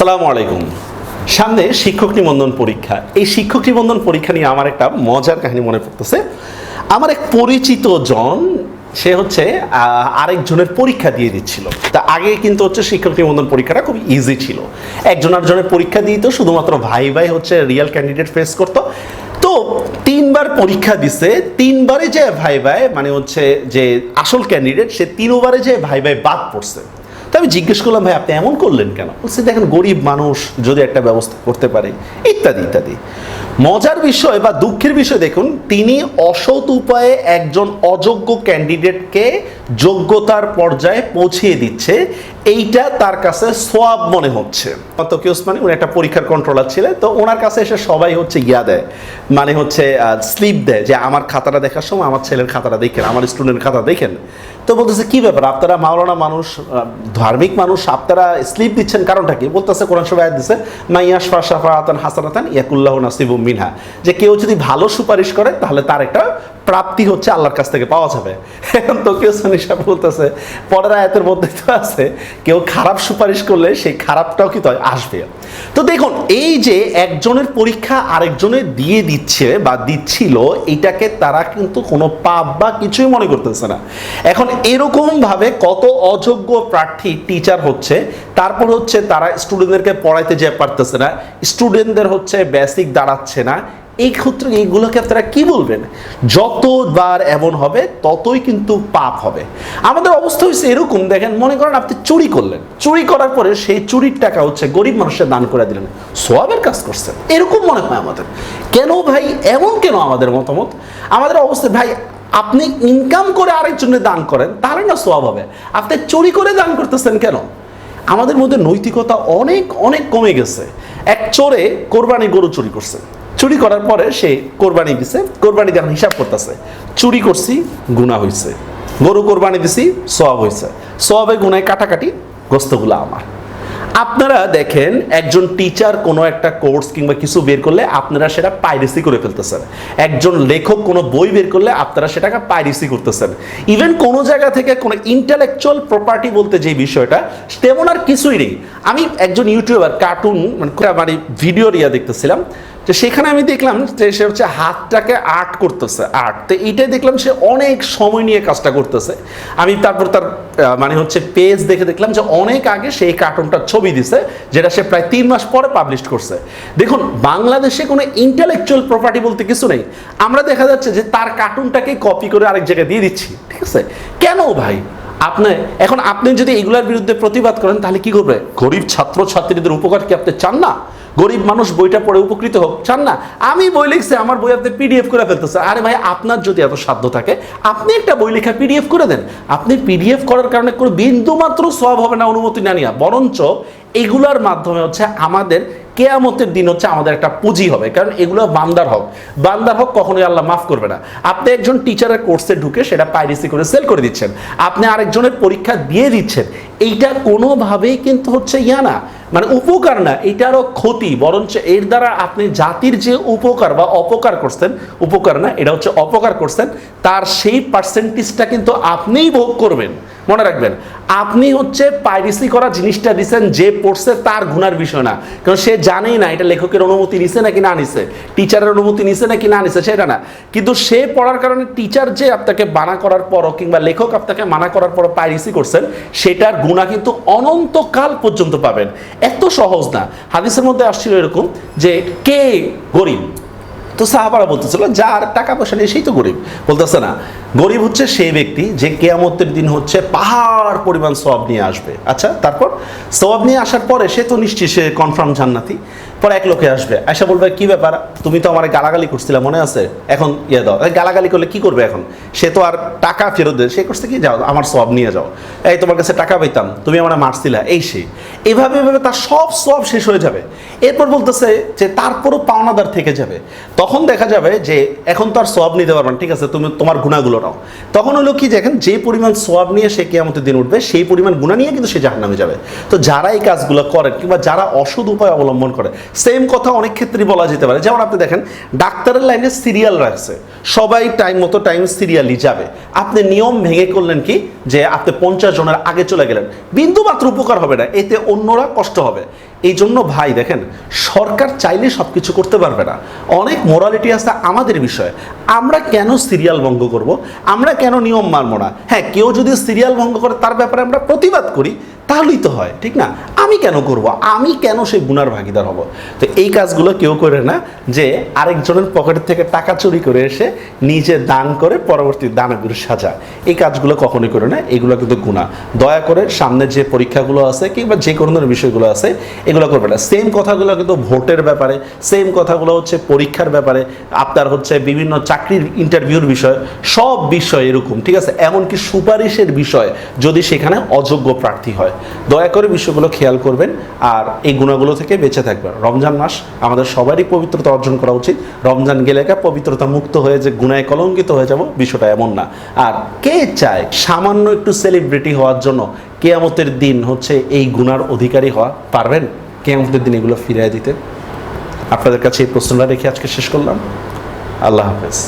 আসসালামু আলাইকুম। সামনে শিক্ষক নিবন্ধন পরীক্ষা। এই শিক্ষক নিবন্ধন পরীক্ষা নিয়ে আমার একটা মজার কাহিনী মনে পড়তেছে। আমার এক পরিচিত জন, সে হচ্ছে আরেকজনের পরীক্ষা দিয়ে দিচ্ছিল। তা আগে কিন্তু হচ্ছে শিক্ষক নিবন্ধন পরীক্ষাটা খুব ইজি ছিল, একজন আরেকজনের পরীক্ষা দিত, শুধুমাত্র ভাই ভাই হচ্ছে রিয়েল ক্যান্ডিডেট ফেস করতো। তো 3বার পরীক্ষা দিছে, 3বারে যে ভাই ভাই মানে হচ্ছে যে আসল ক্যান্ডিডেট, সে 3বারে যে ভাই ভাই বাদ পড়ছে। তো আমি জিজ্ঞেস করলাম, ভাই আপনি এমন করলেন কেন? বলছে দেখেন গরিব মানুষ যদি একটা ব্যবস্থা করতে পারে, ইত্যাদি ইত্যাদি। মজার বিষয় বা দুঃখের বিষয় দেখুন, তিনি অসৎ উপায়ে একজন অযোগ্য ক্যান্ডিডেটকে যোগ্যতার পর্যায়ে পৌঁছিয়ে দিচ্ছে, এইটা তার কাছে সোয়াব মনে হচ্ছে। তকি ওসমানী উনি একটা পরীক্ষার কন্ট্রোলার ছিলেন, তো ওনার কাছে এসে সবাই হচ্ছে দেয়, মানে হচ্ছে স্লিপ দেয় যে আমার খাতাটা দেখার সময় আমার ছেলের খাতাটা দেখেন, আমার স্টুডেন্টের খাতা দেখেন। তো বলতেছে কি ব্যাপার, আপনারা মাওলানা মানুষ, ধার্মিক মানুষ, আপনারা স্লিপ দিচ্ছেন কারণটা কি? বলতেছে কোরআন শরীফে আয়াত দিচ্ছে, মাইয়াশফা শাফাআতান হাসানাতান ইয়াকুল্লাহু নাসিবুম মিনহা, যে কেউ যদি ভালো সুপারিশ করে তাহলে তার একটা প্রাপ্তি হচ্ছে আল্লাহর কাছ থেকে পাওয়া যাবে। এখন তকি ওসমানী সাহেব বলতেছে পরের আয়াতের মধ্যে তো আছে কেউ খারাপ সুপারিশ করলে সেই খারাপটাও কি তাই আসবে। তো দেখুন, এই যে একজনের পরীক্ষা আরেকজনের দিয়ে দিচ্ছে বা দিচ্ছিল, এটাকে তারা কিন্তু কোনো পাপ বা কিছুই মনে করতেছে না। এখন এরকম ভাবে কত অযোগ্য প্রার্থী টিচার হচ্ছে, তারপর হচ্ছে তারা স্টুডেন্টদেরকে পড়াইতে যেতে পারতেছে না, স্টুডেন্টদের হচ্ছে বেসিক দাঁড়াচ্ছে না। এই ক্ষেত্রে এইগুলোকে আপনারা কি বলবেন? যতবার এমন হবে ততই কিন্তু পাপ হবে। আমাদের অবস্থা হচ্ছে এরকম, দেখেন মনে করেন আপনি চুরি করলেন, চুরি করার পরে সেই চুরির টাকা হচ্ছে গরিব মানুষের দান করে দিলেন, সওয়াবের কাজ করছেন, এরকম মনে হয় আমাদের। কেন ভাই এমন কেন আমাদের মতামত? আমাদের অবস্থা ভাই, আপনি ইনকাম করে আরেকজনের দান করেন তাহলে না সওয়াব হবে, আপনি চুরি করে দান করতেছেন কেন? আমাদের মধ্যে নৈতিকতা অনেক অনেক কমে গেছে। এক চোরে কোরবানি গরু চুরি করছে, চুরি করার পরে সে কোরবানি দিছে, কোরবানি দেওয়ার হিসাব করতেছে, চুরি করছি গুনাহ হয়েছে, গরু কোরবানি দিছি সওয়াব হয়েছে, সওয়াবে গুনায় কাটাকাটি, গোস্তগুলো আমার। আপনারা দেখেন একজন টিচার কোনো একটা কোর্স কিংবা কিছু বের করলে আপনারা সেটা পাইরেসি করে ফেলতেছেন, একজন লেখক কোনো বই বের করলে আপনারা সেটাকে পাইরেসি করতেছেন। ইভেন কোনো জায়গা থেকে কোনো ইন্টেলেকচুয়াল প্রপার্টি বলতে যে বিষয়টা, তেমন আর কিছুই নেই। আমি একজন ইউটিউবার কার্টুন মানে ভিডিও দেখতেছিলাম, যে সেখানে আমি দেখলাম যে সে হচ্ছে হাতটাকে আর্ট করতেছে, আর্ট। তো এইটাই দেখলাম সে অনেক সময় নিয়ে কাজটা করতেছে। আমি তারপর তার মানে হচ্ছে পেজ দেখে দেখলাম যে অনেক আগে সেই কার্টুনটার ছবি দিছে, যেটা সে প্রায় 3 মাস পরে পাবলিশ করছে। দেখুন, বাংলাদেশে কোনো ইন্টেলেকচুয়াল প্রপার্টি বলতে কিছু নেই। আমরা দেখা যাচ্ছে যে তার কার্টুনটাকে কপি করে আরেক জায়গায় দিয়ে দিচ্ছি, ঠিক আছে? কেন ভাই? আপনি যদি এগুলোর বিরুদ্ধে প্রতিবাদ করেন তাহলে কি করবে? গরিব ছাত্র ছাত্রীদের উপকার কি আপনি চান না? গরিব মানুষ বইটা পড়ে উপকৃত হোক চান না? আমি বই লিখছি, আমার বই আপনি পিডিএফ করে ফেলতেছে। আরে ভাই, আপনার যদি এত সাধ্য থাকে আপনি একটা বই লেখা পিডিএফ করে দেন। আপনি পিডিএফ করার কারণে কোনো বিন্দু মাত্র সওয়াব হবে না অনুমতি না নিয়া, বরঞ্চ এগুলোর মাধ্যমে হচ্ছে আমাদের কেয়ামতের দিন হচ্ছে আমাদের একটা পুঁজি হবে। কারণ এগুলো বান্দার হক, বান্দার হক কখনোই আল্লাহ মাফ করবে না। আপনি একজন টিচারের কোর্সে ঢুকে সেটা পাইরেসি করে সেল করে দিচ্ছেন, আপনি আরেকজনের পরীক্ষা দিয়ে দিচ্ছেন, এইটা কোনোভাবেই কিন্তু হচ্ছে না, মানে উপকার না, এটারও ক্ষতি। বরঞ্চ এর দ্বারা আপনি জাতির যে উপকার বা অপকার করছেন, উপকার না, এটা হচ্ছে অপকার করছেন, তার সেই পার্সেন্টেজটা কিন্তু আপনিই ভোগ করবেন। মনে রাখবেন, আপনি হচ্ছে পাইরেসি করা জিনিসটা দিচ্ছেন, যে পড়ছে তার গুনার বিষয় না, কারণ সে জানেই না এটা লেখকের অনুমতি নিছে নাকি না নিছে, টিচারের অনুমতি নিছে নাকি না নিছে সেটা না। কিন্তু সে পড়ার কারণে টিচার যে আপনাকে মানা করার পরও কিংবা লেখক আপনাকে মানা করার পরও পাইরেসি করছেন, সেটার গুনাহ কিন্তু অনন্তকাল পর্যন্ত পাবেন। এত সহজ না। হাদিসের মধ্যে আসছিল এরকম যে কে গরিব, তো সাহাবারা বলতেছিল যার টাকা পয়সা নেই সেই তো গরিব। বলতেছে না, গরিব হচ্ছে সেই ব্যক্তি যে কিয়ামতের দিন হচ্ছে পাহাড় পরিমাণ সওয়াব নিয়ে আসবে। আচ্ছা, তারপর সওয়াব নিয়ে আসার পরে সে তো নিশ্চয়ই সে কনফার্ম জান্নাতি। পরে এক লোকে আসবে, আয়সা বলবে কি ব্যাপার, তুমি তো আমার গালাগালি করছিলে মনে আছে, এখন দাও। গালাগালি করলে কি করবে? এখন সে তো আর টাকা ফেরত দেয়, সে করছে কি, যাও আমার সওয়াব নিয়ে যাও, এই তোমার কাছে টাকা পাইতাম, তুমি আমার মারছিলা, এই সেই এভাবে এভাবে তার সব সওয়াব শেষ হয়ে যাবে। এরপর বলতেছে যে তারপরও পাওনাদার থেকে যাবে। তখন দেখা যাবে যে এখন তো আর সওয়াব নিতে পারবেন, ঠিক আছে, তুমি তোমার গুনাহগুলো নাও। তখন হলো কি, দেখেন যে পরিমাণ সওয়াব নিয়ে সে কিয়ামতের দিন উঠবে, সেই পরিমাণ গুনাহ নিয়ে কিন্তু সে জাহান্নামে যাবে। তো যারা এই কাজগুলো করেন কিংবা যারা অসৎ উপায় অবলম্বন করে, সেম কথা অনেক ক্ষেত্রেই বলা যেতে পারে। যেমন আপনি দেখেন ডাক্তারের লাইনে সিরিয়াল রাখছে, সবাই টাইম মতো সিরিয়ালই যাবে, আপনি নিয়ম ভেঙে করলেন কি যে আপনি 50 জনের আগে চলে গেলেন, বিন্দু মাত্র উপকার হবে না, এতে অন্যরা কষ্ট হবে। এই জন্য ভাই দেখেন, সরকার চাইলে সব কিছু করতে পারবে না, অনেক মোরালিটি আছে আমাদের বিষয়ে। আমরা কেন সিরিয়াল ভঙ্গ করব, আমরা কেন নিয়ম মানব না? হ্যাঁ, কেউ যদি সিরিয়াল ভঙ্গ করে তার ব্যাপারে আমরা প্রতিবাদ করি, তাহলেই তো হয়, ঠিক না? আমি কেন করব, আমি কেন সেই গুনার ভাগিদার হব? তো এই কাজগুলো কেউ করে না, যে আরেকজনের পকেট থেকে টাকা চুরি করে এসে নিজে দান করে পরবর্তী দানবীর সাজা, এই কাজগুলো কখনোই করে না, এগুলো কিন্তু গুনাহ। দয়া করে সামনে যে পরীক্ষাগুলো আছে কিংবা যে কোনো ধরনের বিষয়গুলো আছে এগুলো করবে না। সেম কথাগুলো কিন্তু ভোটের ব্যাপারে, সেম কথাগুলো হচ্ছে পরীক্ষার ব্যাপারে, আপনার হচ্ছে বিভিন্ন চাকরির ইন্টারভিউর বিষয়, সব বিষয় এরকম, ঠিক আছে? এমনকি সুপারিশের বিষয় যদি সেখানে অযোগ্য প্রার্থী হয়, দয়া করে বিষয়গুলো খেয়াল করবেন আর এই গুণাগুলো থেকে বেঁচে থাকবেন। রমজান মাস আমাদের সবারই পবিত্রতা অর্জন করা উচিত। রমজান গেলে পবিত্রতা মুক্ত হয়ে যে গুনায় কলঙ্কিত হয়ে যাব, বিষয়টা এমন না। আর কে চায় সামান্য একটু সেলিব্রিটি হওয়ার জন্য কিয়ামতের দিন হচ্ছে এই গুনার অধিকারী হওয়া? পারবেন কিয়ামতের দিন এগুলো ফিরিয়ে দিতে? আপনাদের কাছে এই প্রশ্নটা রেখে আজকে শেষ করলাম। আল্লাহ হাফেজ।